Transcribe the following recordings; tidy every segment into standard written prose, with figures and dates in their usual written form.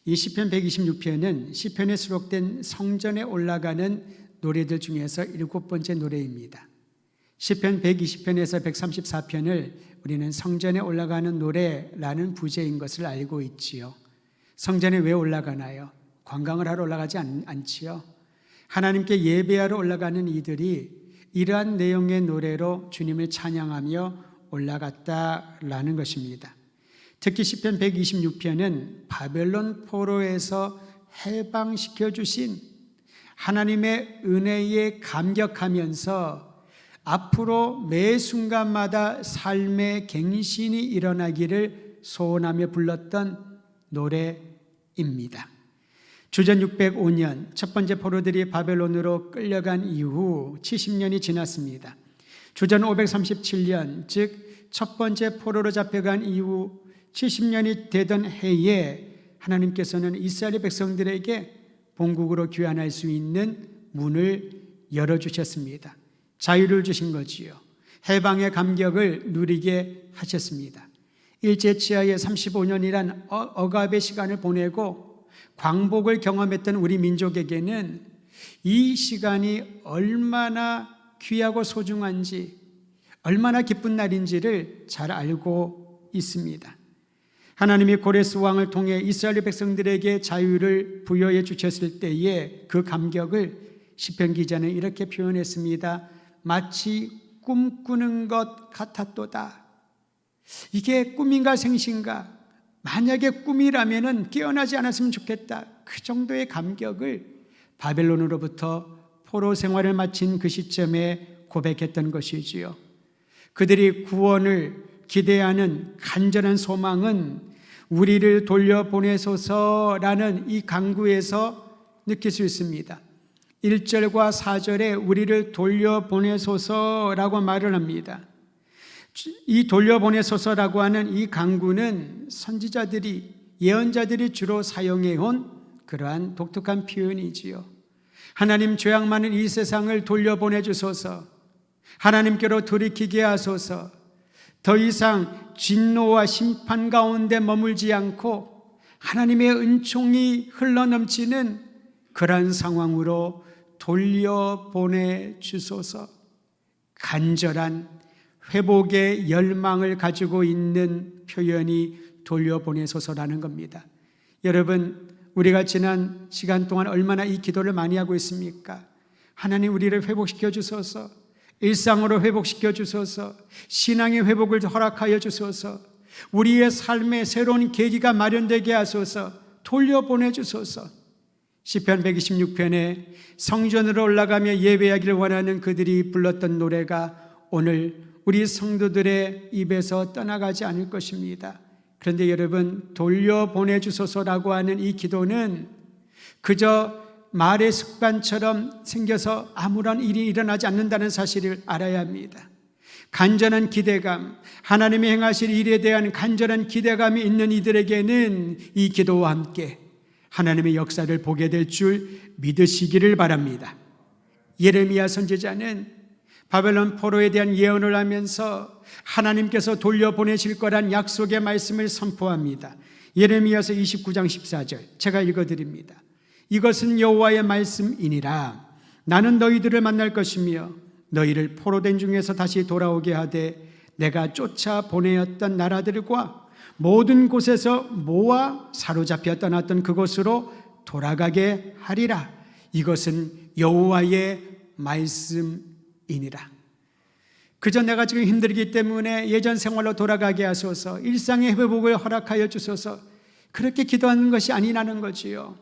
이 시편 126편은 시편에 수록된 성전에 올라가는 노래들 중에서 7번째 노래입니다. 시편 120편에서 134편을 우리는 성전에 올라가는 노래라는 부제인 것을 알고 있지요. 성전에 왜 올라가나요? 관광을 하러 올라가지 않지요. 하나님께 예배하러 올라가는 이들이 이러한 내용의 노래로 주님을 찬양하며 올라갔다라는 것입니다. 특히 시편 126편은 바벨론 포로에서 해방시켜 주신 하나님의 은혜에 감격하면서 앞으로 매 순간마다 삶의 갱신이 일어나기를 소원하며 불렀던 노래입니다. 주전 605년 첫 번째 포로들이 바벨론으로 끌려간 이후 70년이 지났습니다. 주전 537년 즉 첫 번째 포로로 잡혀간 이후 70년이 되던 해에 하나님께서는 이스라엘 백성들에게 본국으로 귀환할 수 있는 문을 열어주셨습니다. 자유를 주신 거지요. 해방의 감격을 누리게 하셨습니다. 일제치하에 35년이란 억압의 시간을 보내고 광복을 경험했던 우리 민족에게는 이 시간이 얼마나 귀하고 소중한지, 얼마나 기쁜 날인지를 잘 알고 있습니다. 하나님이 고레스 왕을 통해 이스라엘 백성들에게 자유를 부여해 주셨을 때에 그 감격을 시편 기자는 이렇게 표현했습니다. 마치 꿈꾸는 것 같았도다. 이게 꿈인가 생신가? 만약에 꿈이라면 깨어나지 않았으면 좋겠다. 그 정도의 감격을 바벨론으로부터 포로 생활을 마친 그 시점에 고백했던 것이지요. 그들이 구원을 기대하는 간절한 소망은 우리를 돌려보내소서라는 이 간구에서 느낄 수 있습니다. 1절과 4절에 우리를 돌려보내소서라고 말을 합니다. 이 돌려보내소서라고 하는 이 간구는 선지자들이, 예언자들이 주로 사용해온 그러한 독특한 표현이지요. 하나님, 죄악 많은 이 세상을 돌려보내주소서, 하나님께로 돌이키게 하소서, 더 이상 진노와 심판 가운데 머물지 않고 하나님의 은총이 흘러넘치는 그러한 상황으로 돌려보내 주소서. 간절한 회복의 열망을 가지고 있는 표현이 돌려보내소서라는 겁니다. 여러분, 우리가 지난 시간 동안 얼마나 이 기도를 많이 하고 있습니까? 하나님, 우리를 회복시켜 주소서, 일상으로 회복시켜 주소서, 신앙의 회복을 허락하여 주소서, 우리의 삶에 새로운 계기가 마련되게 하소서, 돌려보내 주소서. 시편 126편에 성전으로 올라가며 예배하기를 원하는 그들이 불렀던 노래가 오늘 우리 성도들의 입에서 떠나가지 않을 것입니다. 그런데 여러분, 돌려보내 주소서라고 하는 이 기도는 그저 말의 습관처럼 생겨서 아무런 일이 일어나지 않는다는 사실을 알아야 합니다. 간절한 기대감, 하나님이 행하실 일에 대한 간절한 기대감이 있는 이들에게는 이 기도와 함께 하나님의 역사를 보게 될 줄 믿으시기를 바랍니다. 예레미야 선지자는 바벨론 포로에 대한 예언을 하면서 하나님께서 돌려보내실 거란 약속의 말씀을 선포합니다. 예레미야서 29장 14절 제가 읽어드립니다. 이것은 여호와의 말씀이니라. 나는 너희들을 만날 것이며 너희를 포로된 중에서 다시 돌아오게 하되 내가 쫓아 보내었던 나라들과 모든 곳에서 모아 사로잡혀 떠났던 그곳으로 돌아가게 하리라. 이것은 여호와의 말씀이니라. 그저 내가 지금 힘들기 때문에 예전 생활로 돌아가게 하소서, 일상의 회복을 허락하여 주소서, 그렇게 기도하는 것이 아니라는 거지요.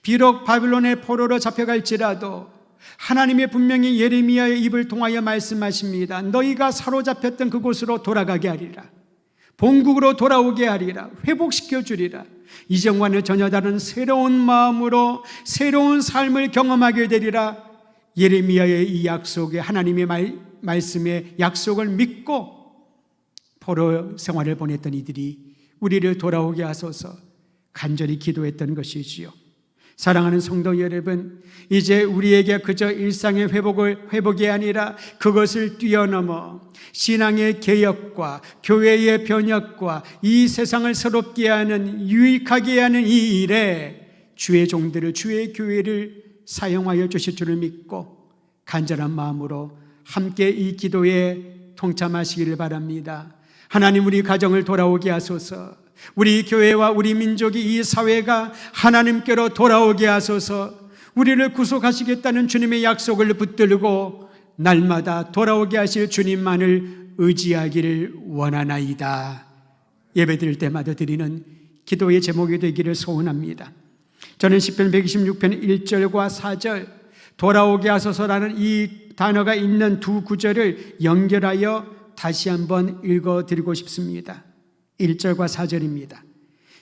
비록 바빌론의 포로로 잡혀갈지라도 하나님이 분명히 예레미야의 입을 통하여 말씀하십니다. 너희가 사로잡혔던 그곳으로 돌아가게 하리라. 본국으로 돌아오게 하리라. 회복시켜 주리라. 이전과는 전혀 다른 새로운 마음으로 새로운 삶을 경험하게 되리라. 예레미야의 이 약속에, 하나님의 말씀의 약속을 믿고 포로 생활을 보냈던 이들이 우리를 돌아오게 하소서 간절히 기도했던 것이지요. 사랑하는 성도 여러분, 이제 우리에게 그저 일상의 회복이 아니라 그것을 뛰어넘어 신앙의 개혁과 교회의 변혁과 이 세상을 새롭게 하는, 유익하게 하는 이 일에 주의 종들을, 주의 교회를 사용하여 주실 줄을 믿고 간절한 마음으로 함께 이 기도에 동참하시기를 바랍니다. 하나님, 우리 가정을 돌아오게 하소서. 우리 교회와 우리 민족이, 이 사회가 하나님께로 돌아오게 하소서. 우리를 구속하시겠다는 주님의 약속을 붙들고 날마다 돌아오게 하실 주님만을 의지하기를 원하나이다. 예배드릴 때마다 드리는 기도의 제목이 되기를 소원합니다. 저는 시편 126편 1절과 4절 돌아오게 하소서라는 이 단어가 있는 두 구절을 연결하여 다시 한번 읽어드리고 싶습니다. 1절과 4절입니다.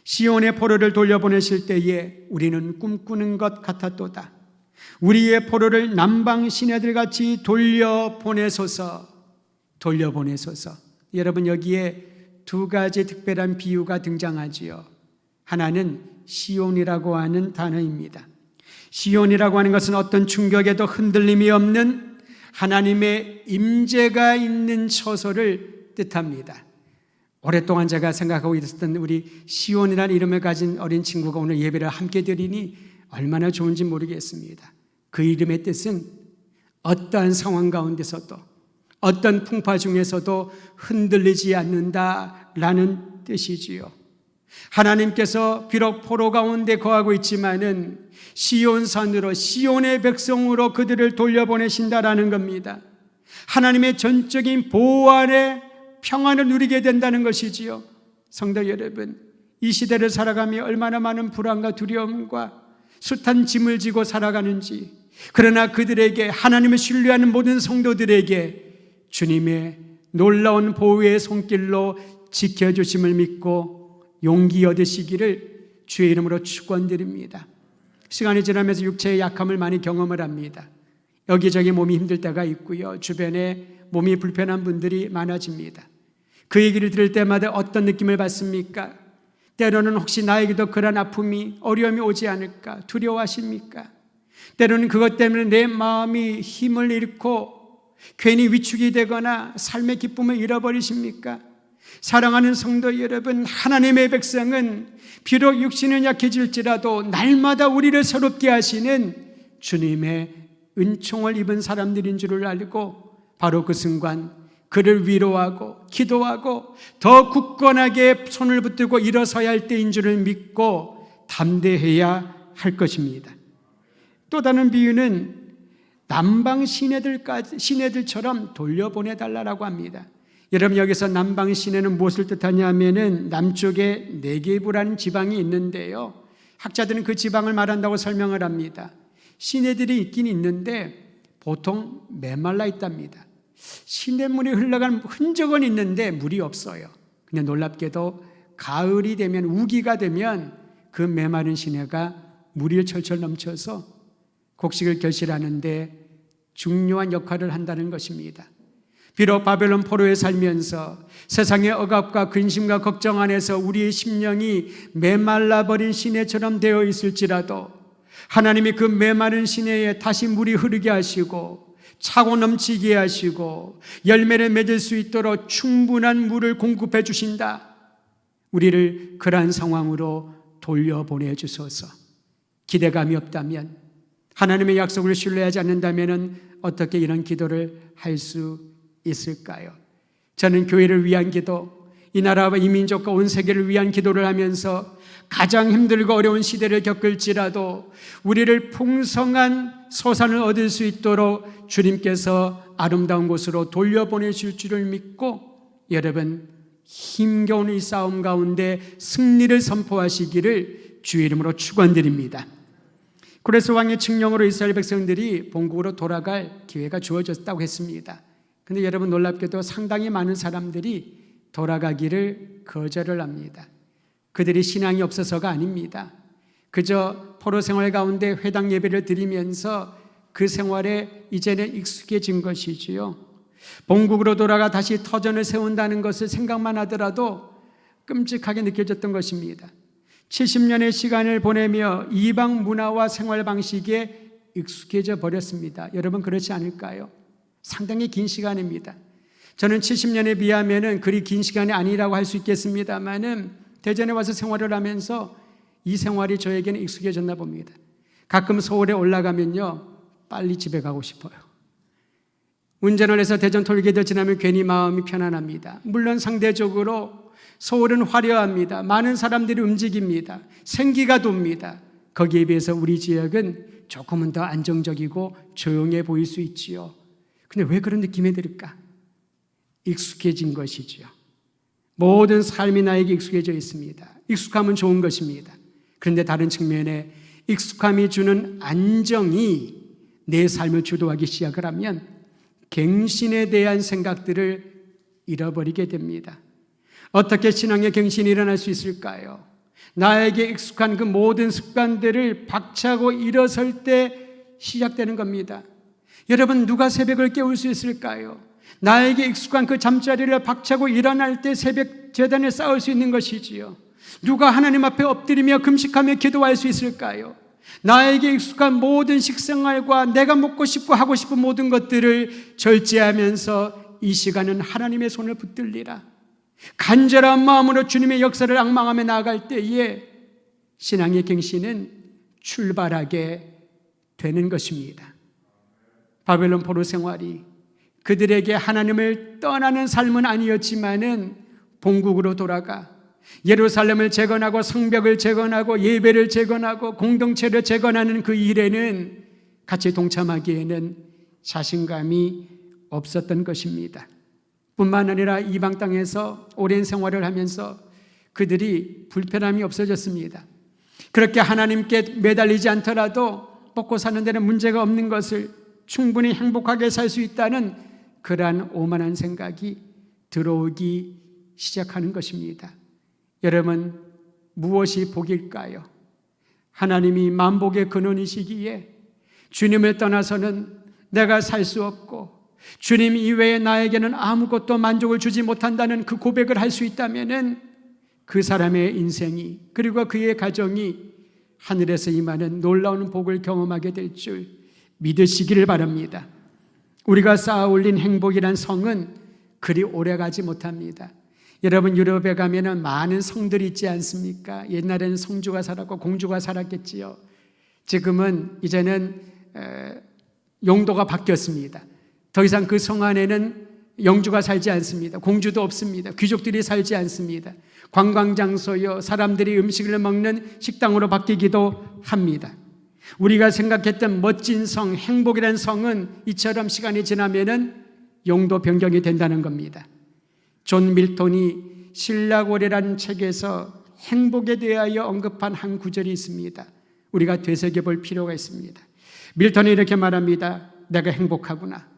시온의 포로를 돌려보내실 때에 우리는 꿈꾸는 것 같았도다. 우리의 포로를 남방 시내들같이 돌려보내소서. 여러분, 여기에 두 가지 특별한 비유가 등장하지요. 하나는 시온이라고 하는 단어입니다. 시온이라고 하는 것은 어떤 충격에도 흔들림이 없는 하나님의 임재가 있는 처소를 뜻합니다. 오랫동안 제가 생각하고 있었던 우리 시온이라는 이름을 가진 어린 친구가 오늘 예배를 함께 드리니 얼마나 좋은지 모르겠습니다. 그 이름의 뜻은 어떠한 상황 가운데서도, 어떤 풍파 중에서도 흔들리지 않는다라는 뜻이지요. 하나님께서 비록 포로 가운데 거하고 있지만은 시온산으로, 시온의 백성으로 그들을 돌려보내신다라는 겁니다. 하나님의 전적인 보호 아래 평안을 누리게 된다는 것이지요. 성도 여러분, 이 시대를 살아가며 얼마나 많은 불안과 두려움과 숱한 짐을 지고 살아가는지, 그러나 그들에게, 하나님을 신뢰하는 모든 성도들에게 주님의 놀라운 보호의 손길로 지켜주심을 믿고 용기 얻으시기를 주의 이름으로 축원드립니다. 시간이 지나면서 육체의 약함을 많이 경험을 합니다. 여기저기 몸이 힘들 때가 있고요, 주변에 몸이 불편한 분들이 많아집니다. 그 얘기를 들을 때마다 어떤 느낌을 받습니까? 때로는 혹시 나에게도 그런 아픔이, 어려움이 오지 않을까 두려워하십니까? 때로는 그것 때문에 내 마음이 힘을 잃고 괜히 위축이 되거나 삶의 기쁨을 잃어버리십니까? 사랑하는 성도 여러분, 하나님의 백성은 비록 육신은 약해질지라도 날마다 우리를 새롭게 하시는 주님의 은총을 입은 사람들인 줄을 알고 바로 그 순간 그를 위로하고 기도하고 더 굳건하게 손을 붙들고 일어서야 할 때인 줄을 믿고 담대해야 할 것입니다. 또 다른 비유는 남방 시내들처럼 돌려보내달라고 합니다. 여러분, 여기서 남방 시내는 무엇을 뜻하냐면은 남쪽에 네게브라는 지방이 있는데요, 학자들은 그 지방을 말한다고 설명을 합니다. 시내들이 있긴 있는데 보통 메말라 있답니다. 시냇물이 흘러가는 흔적은 있는데 물이 없어요. 근데 놀랍게도 가을이 되면, 우기가 되면 그 메마른 시내가 물이 철철 넘쳐서 곡식을 결실하는데 중요한 역할을 한다는 것입니다. 비록 바벨론 포로에 살면서 세상의 억압과 근심과 걱정 안에서 우리의 심령이 메말라버린 시내처럼 되어 있을지라도 하나님이 그 메마른 시내에 다시 물이 흐르게 하시고 차고 넘치게 하시고 열매를 맺을 수 있도록 충분한 물을 공급해 주신다. 우리를 그러한 상황으로 돌려보내 주소서. 기대감이 없다면, 하나님의 약속을 신뢰하지 않는다면 어떻게 이런 기도를 할 수 있을까요? 저는 교회를 위한 기도, 이 나라와 이 민족과 온 세계를 위한 기도를 하면서 가장 힘들고 어려운 시대를 겪을지라도 우리를 풍성한 소산을 얻을 수 있도록 주님께서 아름다운 곳으로 돌려보내실 줄을 믿고, 여러분, 힘겨운 이 싸움 가운데 승리를 선포하시기를 주의 이름으로 축원드립니다. 고레스 왕의 칙령으로 이스라엘 백성들이 본국으로 돌아갈 기회가 주어졌다고 했습니다. 그런데 여러분, 놀랍게도 상당히 많은 사람들이 돌아가기를 거절을 합니다. 그들이 신앙이 없어서가 아닙니다. 그저 포로 생활 가운데 회당 예배를 드리면서 그 생활에 이제는 익숙해진 것이지요. 본국으로 돌아가 다시 터전을 세운다는 것을 생각만 하더라도 끔찍하게 느껴졌던 것입니다. 70년의 시간을 보내며 이방 문화와 생활 방식에 익숙해져 버렸습니다. 여러분 그렇지 않을까요? 상당히 긴 시간입니다. 저는 70년에 비하면 그리 긴 시간이 아니라고 할 수 있겠습니다만은 대전에 와서 생활을 하면서 이 생활이 저에게는 익숙해졌나 봅니다. 가끔 서울에 올라가면요, 빨리 집에 가고 싶어요. 운전을 해서 대전 톨게이트 지나면 괜히 마음이 편안합니다. 물론 상대적으로 서울은 화려합니다. 많은 사람들이 움직입니다. 생기가 돕니다. 거기에 비해서 우리 지역은 조금은 더 안정적이고 조용해 보일 수 있지요. 근데 왜 그런 느낌이 들까? 익숙해진 것이지요. 모든 삶이 나에게 익숙해져 있습니다. 익숙함은 좋은 것입니다. 그런데 다른 측면에 익숙함이 주는 안정이 내 삶을 주도하기 시작을 하면 갱신에 대한 생각들을 잃어버리게 됩니다. 어떻게 신앙의 갱신이 일어날 수 있을까요? 나에게 익숙한 그 모든 습관들을 박차고 일어설 때 시작되는 겁니다. 여러분, 누가 새벽을 깨울 수 있을까요? 나에게 익숙한 그 잠자리를 박차고 일어날 때 새벽 제단에 쌓을 수 있는 것이지요. 누가 하나님 앞에 엎드리며 금식하며 기도할 수 있을까요? 나에게 익숙한 모든 식생활과 내가 먹고 싶고 하고 싶은 모든 것들을 절제하면서 이 시간은 하나님의 손을 붙들리라. 간절한 마음으로 주님의 역사를 앙망하며 나아갈 때에 신앙의 갱신은 출발하게 되는 것입니다. 바벨론 포로 생활이 그들에게 하나님을 떠나는 삶은 아니었지만은 본국으로 돌아가 예루살렘을 재건하고 성벽을 재건하고 예배를 재건하고 공동체를 재건하는 그 일에는 같이 동참하기에는 자신감이 없었던 것입니다. 뿐만 아니라 이방 땅에서 오랜 생활을 하면서 그들이 불편함이 없어졌습니다. 그렇게 하나님께 매달리지 않더라도 먹고 사는 데는 문제가 없는 것을 충분히 행복하게 살 수 있다는 그러한 오만한 생각이 들어오기 시작하는 것입니다. 여러분, 무엇이 복일까요? 하나님이 만복의 근원이시기에 주님을 떠나서는 내가 살 수 없고 주님 이외에 나에게는 아무것도 만족을 주지 못한다는 그 고백을 할 수 있다면은 그 사람의 인생이 그리고 그의 가정이 하늘에서 임하는 놀라운 복을 경험하게 될 줄 믿으시기를 바랍니다. 우리가 쌓아 올린 행복이란 성은 그리 오래가지 못합니다. 여러분, 유럽에 가면은 많은 성들이 있지 않습니까? 옛날에는 성주가 살았고 공주가 살았겠지요. 지금은 이제는 용도가 바뀌었습니다. 더 이상 그 성 안에는 영주가 살지 않습니다. 공주도 없습니다. 귀족들이 살지 않습니다. 관광장소요, 사람들이 음식을 먹는 식당으로 바뀌기도 합니다. 우리가 생각했던 멋진 성, 행복이라는 성은 이처럼 시간이 지나면은 용도 변경이 된다는 겁니다. 존 밀턴이 신라고래라는 책에서 행복에 대하여 언급한 한 구절이 있습니다. 우리가 되새겨볼 필요가 있습니다. 밀턴이 이렇게 말합니다. 내가 행복하구나.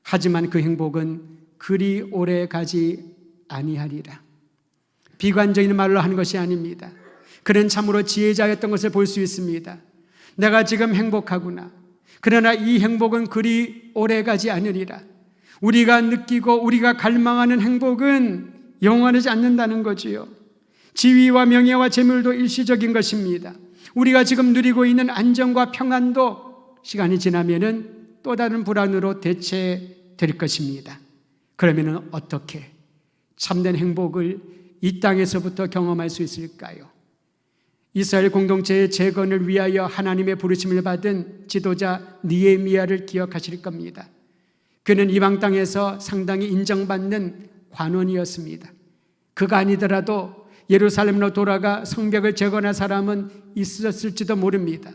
하지만 그 행복은 그리 오래 가지 아니하리라. 비관적인 말로 하는 것이 아닙니다. 그는 참으로 지혜자였던 것을 볼 수 있습니다. 내가 지금 행복하구나. 그러나 이 행복은 그리 오래 가지 않으리라. 우리가 느끼고 우리가 갈망하는 행복은 영원하지 않는다는 거지요. 지위와 명예와 재물도 일시적인 것입니다. 우리가 지금 누리고 있는 안정과 평안도 시간이 지나면은 또 다른 불안으로 대체될 것입니다. 그러면은 어떻게 참된 행복을 이 땅에서부터 경험할 수 있을까요? 이스라엘 공동체의 재건을 위하여 하나님의 부르심을 받은 지도자 느헤미야를 기억하실 겁니다. 그는 이방 땅에서 상당히 인정받는 관원이었습니다. 그가 아니더라도 예루살렘으로 돌아가 성벽을 재건할 사람은 있었을지도 모릅니다.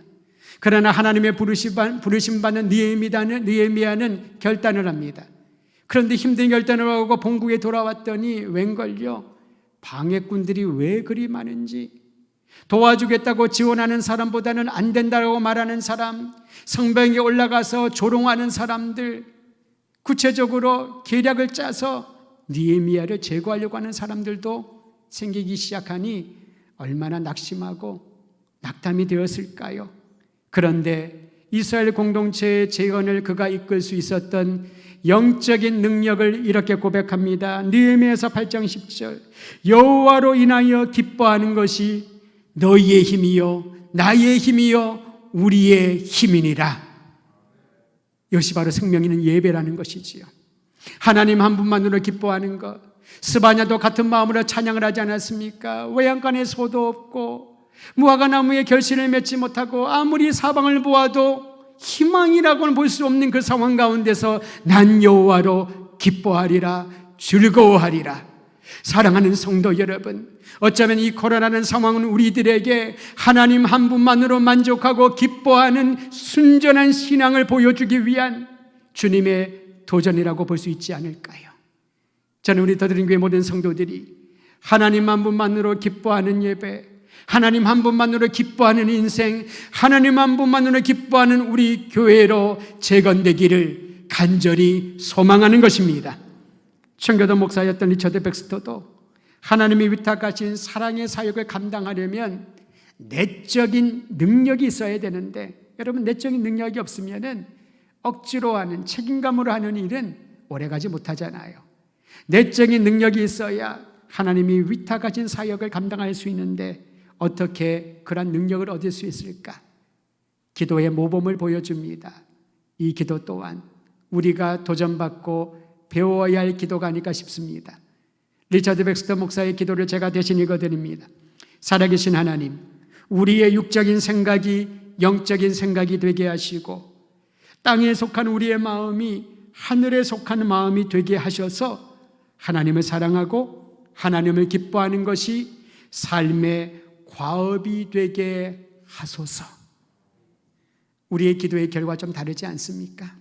그러나 하나님의 부르심 받는 느헤미야는 결단을 합니다. 그런데 힘든 결단을 하고 본국에 돌아왔더니 웬걸요, 방해꾼들이 왜 그리 많은지, 도와주겠다고 지원하는 사람보다는 안 된다고 말하는 사람, 성벽에 올라가서 조롱하는 사람들, 구체적으로 계략을 짜서 느헤미야를 제거하려고 하는 사람들도 생기기 시작하니 얼마나 낙심하고 낙담이 되었을까요? 그런데 이스라엘 공동체의 재건을 그가 이끌 수 있었던 영적인 능력을 이렇게 고백합니다. 느헤미야서 8장 10절, 여호와로 인하여 기뻐하는 것이 너희의 힘이요 나의 힘이요 우리의 힘이니라. 이것이 바로 생명 있는 예배라는 것이지요. 하나님 한 분만으로 기뻐하는 것. 스바냐도 같은 마음으로 찬양을 하지 않았습니까? 외양간에 소도 없고 무화과 나무에 결실을 맺지 못하고 아무리 사방을 보아도 희망이라고는 볼 수 없는 그 상황 가운데서 난 여호와로 기뻐하리라, 즐거워하리라. 사랑하는 성도 여러분, 어쩌면 이 코로나라는 상황은 우리들에게 하나님 한 분만으로 만족하고 기뻐하는 순전한 신앙을 보여주기 위한 주님의 도전이라고 볼 수 있지 않을까요? 저는 우리 더드림교회 모든 성도들이 하나님 한 분만으로 기뻐하는 예배, 하나님 한 분만으로 기뻐하는 인생, 하나님 한 분만으로 기뻐하는 우리 교회로 재건되기를 간절히 소망하는 것입니다. 청교도 목사였던 리처드 백스터도 하나님이 위탁하신 사랑의 사역을 감당하려면 내적인 능력이 있어야 되는데, 여러분, 내적인 능력이 없으면 억지로 하는, 책임감으로 하는 일은 오래가지 못하잖아요. 내적인 능력이 있어야 하나님이 위탁하신 사역을 감당할 수 있는데 어떻게 그런 능력을 얻을 수 있을까? 기도의 모범을 보여줍니다. 이 기도 또한 우리가 도전받고 배워야 할 기도가 아닐까 싶습니다. 리처드 백스터 목사의 기도를 제가 대신 읽어드립니다. 살아계신 하나님, 우리의 육적인 생각이 영적인 생각이 되게 하시고 땅에 속한 우리의 마음이 하늘에 속한 마음이 되게 하셔서 하나님을 사랑하고 하나님을 기뻐하는 것이 삶의 과업이 되게 하소서. 우리의 기도의 결과 좀 다르지 않습니까?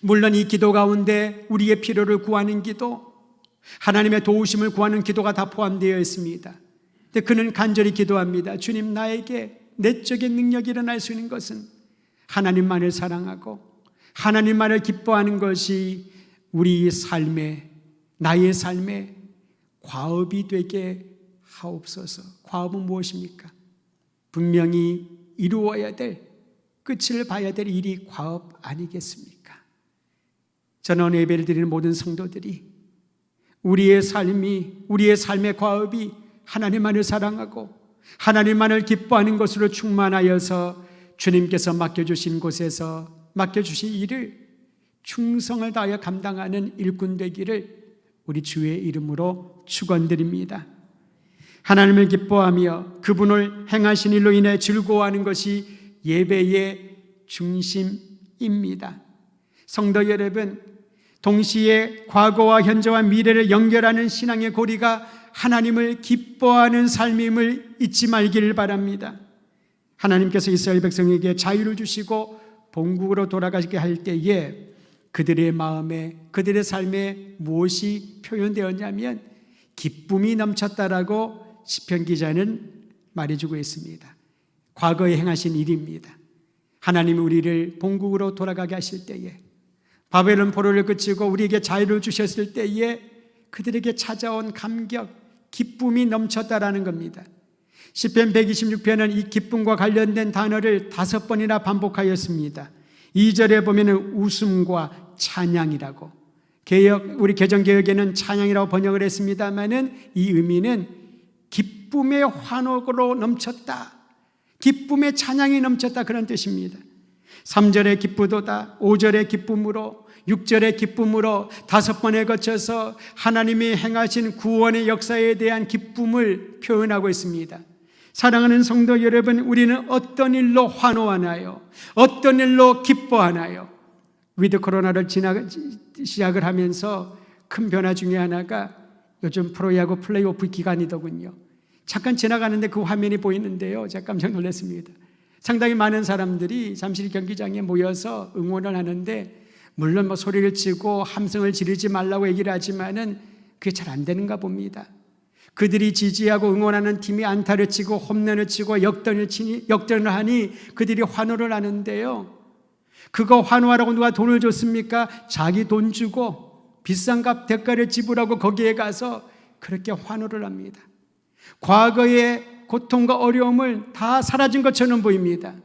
물론 이 기도 가운데 우리의 필요를 구하는 기도, 하나님의 도우심을 구하는 기도가 다 포함되어 있습니다. 근데 그는 간절히 기도합니다. 주님, 나에게 내적인 능력이 일어날 수 있는 것은 하나님만을 사랑하고 하나님만을 기뻐하는 것이 우리 삶의, 나의 삶의 과업이 되게 하옵소서. 과업은 무엇입니까? 분명히 이루어야 될, 끝을 봐야 될 일이 과업 아니겠습니까? 저는 오늘 예배를 드리는 모든 성도들이 우리의 삶의 과업이 하나님만을 사랑하고 하나님만을 기뻐하는 것으로 충만하여서 주님께서 맡겨주신 곳에서 맡겨주신 일을 충성을 다하여 감당하는 일꾼 되기를 우리 주의 이름으로 축원드립니다. 하나님을 기뻐하며 그분을 행하신 일로 인해 즐거워하는 것이 예배의 중심입니다. 성도 여러분, 동시에 과거와 현재와 미래를 연결하는 신앙의 고리가 하나님을 기뻐하는 삶임을 잊지 말기를 바랍니다. 하나님께서 이스라엘 백성에게 자유를 주시고 본국으로 돌아가게 할 때에 그들의 마음에, 그들의 삶에 무엇이 표현되었냐면 기쁨이 넘쳤다라고 시편 기자는 말해주고 있습니다. 과거에 행하신 일입니다. 하나님이 우리를 본국으로 돌아가게 하실 때에, 바벨론 포로를 그치고 우리에게 자유를 주셨을 때에 그들에게 찾아온 감격, 기쁨이 넘쳤다라는 겁니다. 시편 126편은 이 기쁨과 관련된 단어를 5번이나 반복하였습니다. 2절에 보면 웃음과 찬양이라고, 우리 개정개혁에는 찬양이라고 번역을 했습니다마는 이 의미는 기쁨의 환호로 넘쳤다, 기쁨의 찬양이 넘쳤다, 그런 뜻입니다. 3절의 기쁘도다, 5절의 기쁨으로, 6절의 기쁨으로 5번에 거쳐서 하나님이 행하신 구원의 역사에 대한 기쁨을 표현하고 있습니다. 사랑하는 성도 여러분, 우리는 어떤 일로 환호하나요? 어떤 일로 기뻐하나요? 위드 코로나를 시작을 하면서 큰 변화 중에 하나가 요즘 프로야구 플레이오프 기간이더군요. 잠깐 지나가는데 그 화면이 보이는데요, 제가 깜짝 놀랐습니다. 상당히 많은 사람들이 잠실 경기장에 모여서 응원을 하는데, 물론 소리를 치고 함성을 지르지 말라고 얘기를 하지만은 그게 잘 안 되는가 봅니다. 그들이 지지하고 응원하는 팀이 안타를 치고 홈런을 치고 역전을 하니 그들이 환호를 하는데요, 그거 환호하라고 누가 돈을 줬습니까? 자기 돈 주고 비싼 값 대가를 지불하고 거기에 가서 그렇게 환호를 합니다. 과거의 고통과 어려움을 다 사라진 것처럼 보입니다.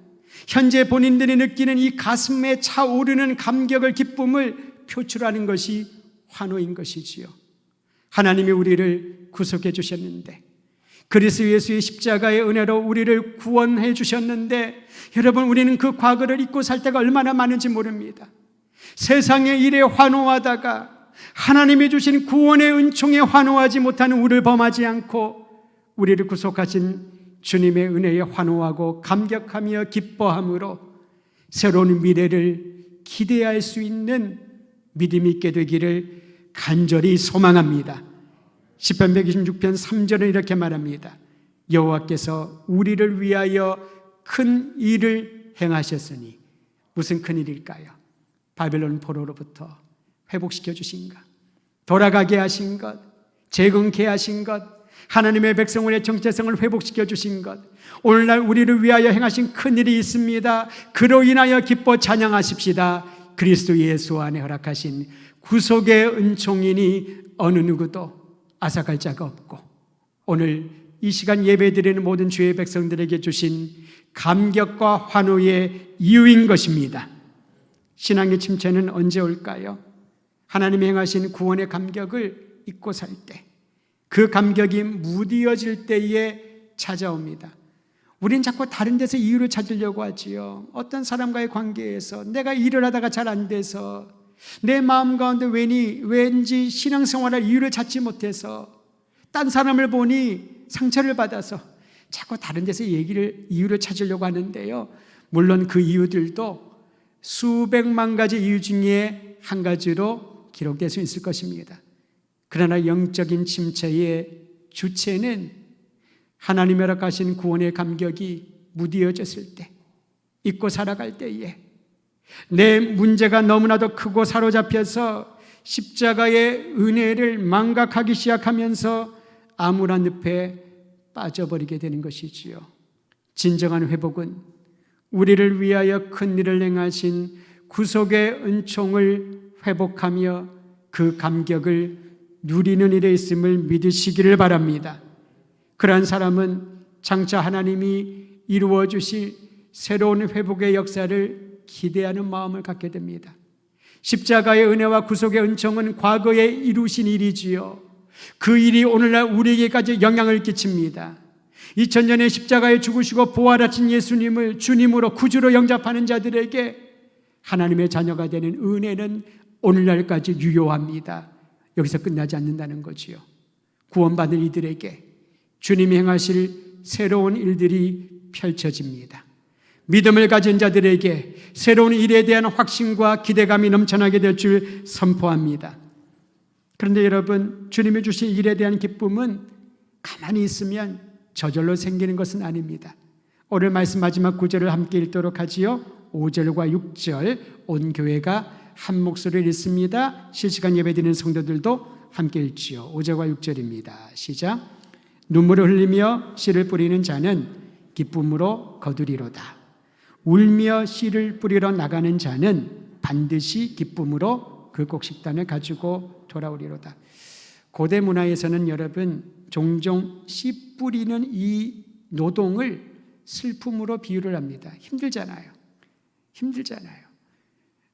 현재 본인들이 느끼는 이 가슴에 차오르는 감격을, 기쁨을 표출하는 것이 환호인 것이지요. 하나님이 우리를 구속해 주셨는데 그리스도 예수의 십자가의 은혜로 우리를 구원해 주셨는데, 여러분, 우리는 그 과거를 잊고 살 때가 얼마나 많은지 모릅니다. 세상의 일에 환호하다가 하나님이 주신 구원의 은총에 환호하지 못하는 우리를 범하지 않고 우리를 구속하신 주님의 은혜에 환호하고 감격하며 기뻐함으로 새로운 미래를 기대할 수 있는 믿음이 있게 되기를 간절히 소망합니다. 시편 126편 3절은 이렇게 말합니다. 여호와께서 우리를 위하여 큰 일을 행하셨으니, 무슨 큰 일일까요? 바벨론 포로로부터 회복시켜 주신 것, 돌아가게 하신 것, 재건케 하신 것, 하나님의 백성의 정체성을 회복시켜 주신 것, 오늘날 우리를 위하여 행하신 큰 일이 있습니다. 그로 인하여 기뻐 찬양하십시다. 그리스도 예수 안에 허락하신 구속의 은총이니 어느 누구도 앗아갈 자가 없고, 오늘 이 시간 예배드리는 모든 주의 백성들에게 주신 감격과 환호의 이유인 것입니다. 신앙의 침체는 언제 올까요? 하나님이 행하신 구원의 감격을 잊고 살 때, 그 감격이 무디어질 때에 찾아옵니다. 우린 자꾸 다른 데서 이유를 찾으려고 하지요. 어떤 사람과의 관계에서 내가 일을 하다가 잘 안 돼서, 내 마음 가운데 왠지 신앙생활할 이유를 찾지 못해서, 딴 사람을 보니 상처를 받아서 자꾸 다른 데서 이유를 찾으려고 하는데요, 물론 그 이유들도 수백만 가지 이유 중에 한 가지로 기록될 수 있을 것입니다. 그러나 영적인 침체의 주체는 하나님이 허락하신 구원의 감격이 무디어졌을 때, 잊고 살아갈 때에, 내 문제가 너무나도 크고 사로잡혀서 십자가의 은혜를 망각하기 시작하면서 암울한 늪에 빠져버리게 되는 것이지요. 진정한 회복은 우리를 위하여 큰 일을 행하신 구속의 은총을 회복하며 그 감격을 누리는 일에 있음을 믿으시기를 바랍니다. 그러한 사람은 장차 하나님이 이루어 주실 새로운 회복의 역사를 기대하는 마음을 갖게 됩니다. 십자가의 은혜와 구속의 은총은 과거에 이루신 일이지요. 그 일이 오늘날 우리에게까지 영향을 끼칩니다. 2000년에 십자가에 죽으시고 부활하신 예수님을 주님으로 구주로 영접하는 자들에게 하나님의 자녀가 되는 은혜는 오늘날까지 유효합니다. 여기서 끝나지 않는다는 거지요. 구원받은 이들에게 주님이 행하실 새로운 일들이 펼쳐집니다. 믿음을 가진 자들에게 새로운 일에 대한 확신과 기대감이 넘쳐나게 될 줄 선포합니다. 그런데 여러분, 주님이 주신 일에 대한 기쁨은 가만히 있으면 저절로 생기는 것은 아닙니다. 오늘 말씀 마지막 9절을 함께 읽도록 하지요. 5절과 6절 온 교회가 한 목소리를 읽습니다. 실시간 예배드리는 성도들도 함께 읽지요. 5절과 6절입니다. 시작. 눈물을 흘리며 씨를 뿌리는 자는 기쁨으로 거두리로다. 울며 씨를 뿌리러 나가는 자는 반드시 기쁨으로 그 곡식단을 가지고 돌아오리로다. 고대 문화에서는 여러분, 종종 씨 뿌리는 이 노동을 슬픔으로 비유를 합니다. 힘들잖아요.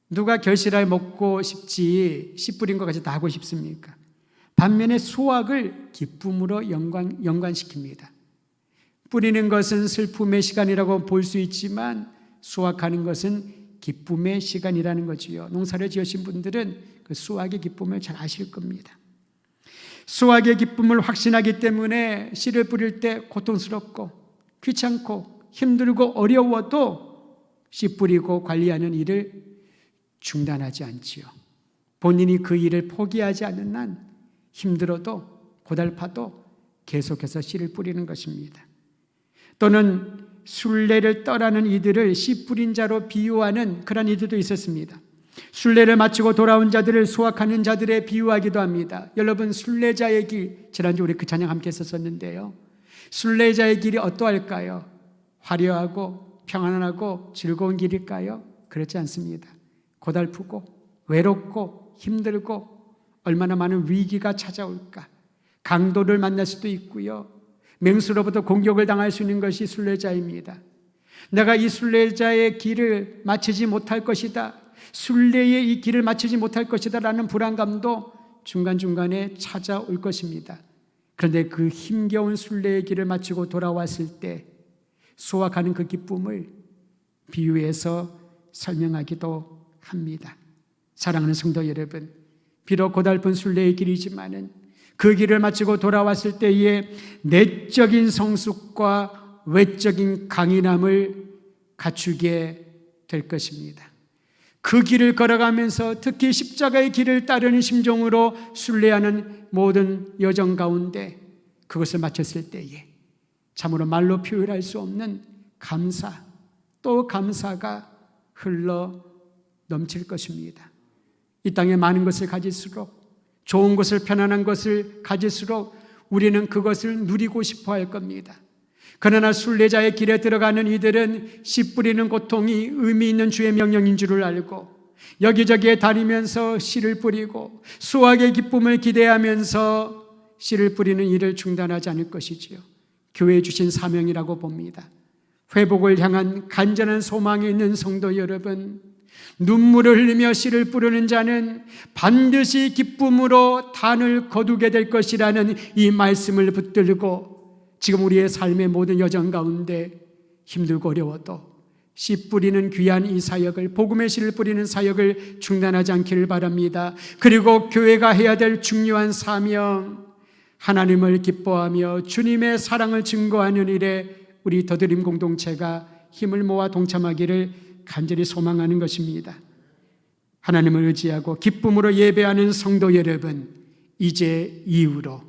누가 결실알 먹고 싶지 씨 뿌린 것 같이 다 하고 싶습니까? 반면에 수확을 기쁨으로 연관시킵니다. 뿌리는 것은 슬픔의 시간이라고 볼 수 있지만 수확하는 것은 기쁨의 시간이라는 거지요. 농사를 지으신 분들은 그 수확의 기쁨을 잘 아실 겁니다. 수확의 기쁨을 확신하기 때문에 씨를 뿌릴 때 고통스럽고 귀찮고 힘들고 어려워도 씨 뿌리고 관리하는 일을 중단하지 않지요. 본인이 그 일을 포기하지 않는 한 힘들어도 고달파도 계속해서 씨를 뿌리는 것입니다. 또는 순례를 떠나는 이들을 씨 뿌린 자로 비유하는 그런 이들도 있었습니다. 순례를 마치고 돌아온 자들을 수확하는 자들에 비유하기도 합니다. 여러분, 순례자의 길, 지난주 우리 그 찬양 함께 했었는데요, 순례자의 길이 어떠할까요? 화려하고 평안하고 즐거운 길일까요? 그렇지 않습니다. 고달프고 외롭고 힘들고 얼마나 많은 위기가 찾아올까. 강도를 만날 수도 있고요, 맹수로부터 공격을 당할 수 있는 것이 순례자입니다. 내가 이 순례자의 길을 마치지 못할 것이다, 순례의 이 길을 마치지 못할 것이다 라는 불안감도 중간중간에 찾아올 것입니다. 그런데 그 힘겨운 순례의 길을 마치고 돌아왔을 때 소확하는 그 기쁨을 비유해서 설명하기도 합니다. 사랑하는 성도 여러분, 비록 고달픈 순례의 길이지만은 그 길을 마치고 돌아왔을 때에 내적인 성숙과 외적인 강인함을 갖추게 될 것입니다. 그 길을 걸어가면서 특히 십자가의 길을 따르는 심정으로 순례하는 모든 여정 가운데 그것을 마쳤을 때에 참으로 말로 표현할 수 없는 감사, 또 감사가 흘러 넘칠 것입니다. 이 땅에 많은 것을 가질수록, 좋은 것을, 편안한 것을 가질수록 우리는 그것을 누리고 싶어 할 겁니다. 그러나 순례자의 길에 들어가는 이들은 씨 뿌리는 고통이 의미 있는 주의 명령인 줄을 알고 여기저기에 다니면서 씨를 뿌리고 수확의 기쁨을 기대하면서 씨를 뿌리는 일을 중단하지 않을 것이지요. 교회에 주신 사명이라고 봅니다. 회복을 향한 간절한 소망이 있는 성도 여러분, 눈물을 흘리며 씨를 뿌리는 자는 반드시 기쁨으로 단을 거두게 될 것이라는 이 말씀을 붙들고 지금 우리의 삶의 모든 여정 가운데 힘들고 어려워도 씨 뿌리는 귀한 이 사역을, 복음의 씨를 뿌리는 사역을 중단하지 않기를 바랍니다. 그리고 교회가 해야 될 중요한 사명, 하나님을 기뻐하며 주님의 사랑을 증거하는 일에 우리 더드림 공동체가 힘을 모아 동참하기를 간절히 소망하는 것입니다. 하나님을 의지하고 기쁨으로 예배하는 성도 여러분, 이제 이후로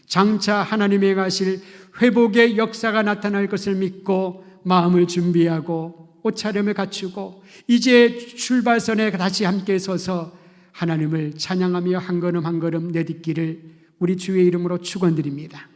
장차 하나님의 가실 회복의 역사가 나타날 것을 믿고 마음을 준비하고 옷차림을 갖추고 이제 출발선에 다시 함께 서서 하나님을 찬양하며 한 걸음 한 걸음 내딛기를 우리 주의 이름으로 축원드립니다.